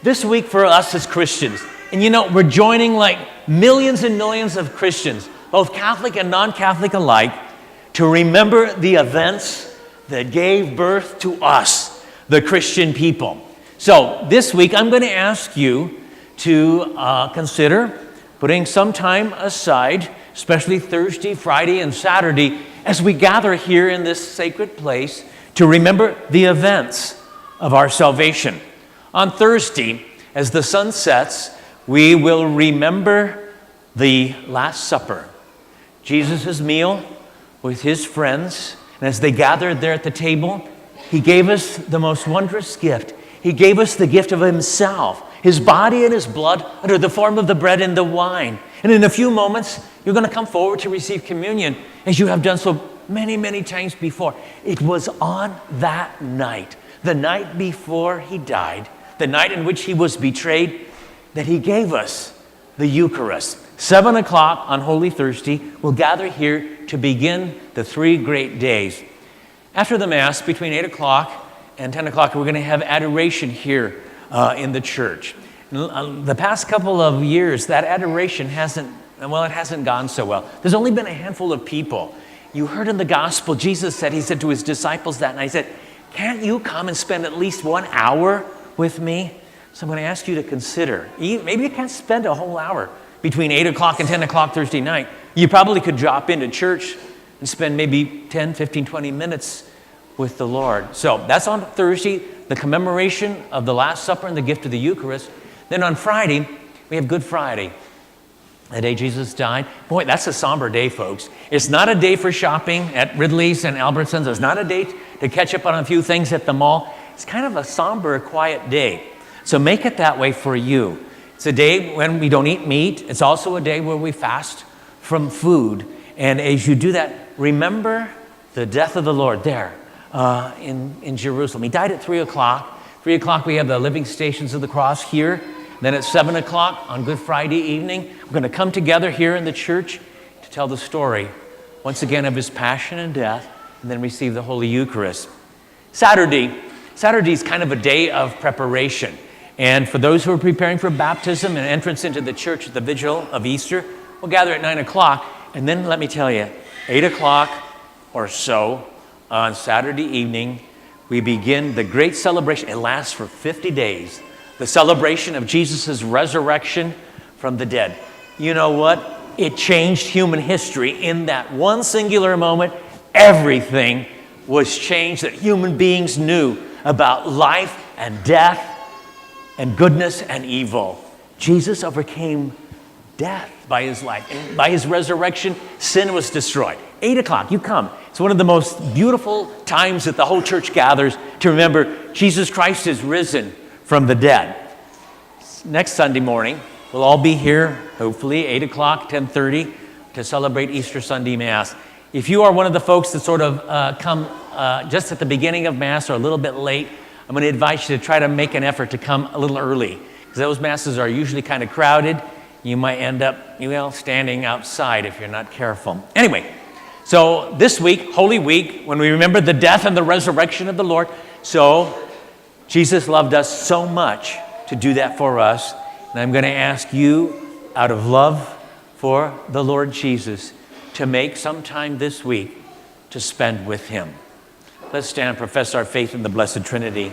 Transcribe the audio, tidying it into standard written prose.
This week for us as Christians, and we're joining like millions and millions of Christians, both Catholic and non-Catholic alike, to remember the events that gave birth to us, the Christian people. So this week, I'm going to ask you to consider putting some time aside, especially Thursday, Friday, and Saturday, as we gather here in this sacred place to remember the events of our salvation. On Thursday, as the sun sets, we will remember the Last Supper, Jesus' meal with his friends. And as they gathered there at the table, he gave us the most wondrous gift. He gave us the gift of himself, his body and his blood under the form of the bread and the wine. And in a few moments, you're going to come forward to receive communion as you have done so many, many times before. It was on that night, the night before he died, the night in which he was betrayed, that he gave us the Eucharist. 7 o'clock on Holy Thursday, we'll gather here to begin the 3 great days. After the Mass, between 8 o'clock and 10 o'clock, we're going to have adoration here in the church. The past couple of years, that adoration hasn't gone so well. There's only been a handful of people. You heard in the gospel, Jesus said, he said to his disciples that night, he said, can't you come and spend at least 1 hour with me? So I'm going to ask you to consider. Maybe you can't spend a whole hour between 8 o'clock and 10 o'clock Thursday night. You probably could drop into church and spend maybe 10, 15, 20 minutes with the Lord. So that's on Thursday, the commemoration of the Last Supper and the gift of the Eucharist. Then on Friday, we have Good Friday, the day Jesus died. Boy, that's a somber day, folks. It's not a day for shopping at Ridley's and Albertsons. It's not a day to catch up on a few things at the mall. It's kind of a somber, quiet day. So make it that way for you. It's a day when we don't eat meat. It's also a day where we fast from food. And as you do that, remember the death of the Lord there in Jerusalem. He died at 3 o'clock. 3 o'clock, we have the living stations of the cross here. Then at 7 o'clock on Good Friday evening, we're going to come together here in the church to tell the story, once again, of his passion and death, and then receive the Holy Eucharist. Saturday is kind of a day of preparation. And for those who are preparing for baptism and entrance into the church at the vigil of Easter, we'll gather at 9 o'clock. And then let me tell you, 8 o'clock or so on Saturday evening, we begin the great celebration. It lasts for 50 days. The celebration of Jesus' resurrection from the dead. You know what? It changed human history. In that one singular moment, everything was changed that human beings knew about life and death and goodness and evil. Jesus overcame death by his life. And by his resurrection, sin was destroyed. 8 o'clock, you come. It's one of the most beautiful times that the whole church gathers to remember Jesus Christ is risen from the dead. Next Sunday morning, we'll all be here, hopefully, 8 o'clock, 10:30, to celebrate Easter Sunday Mass. If you are one of the folks that sort of come just at the beginning of Mass or a little bit late, I'm going to invite you to try to make an effort to come a little early, because those Masses are usually kind of crowded. You might end up, standing outside if you're not careful. Anyway, so this week, Holy Week, when we remember the death and the resurrection of the Lord, so Jesus loved us so much to do that for us. And I'm going to ask you, out of love for the Lord Jesus, to make some time this week to spend with him. Let's stand and profess our faith in the Blessed Trinity.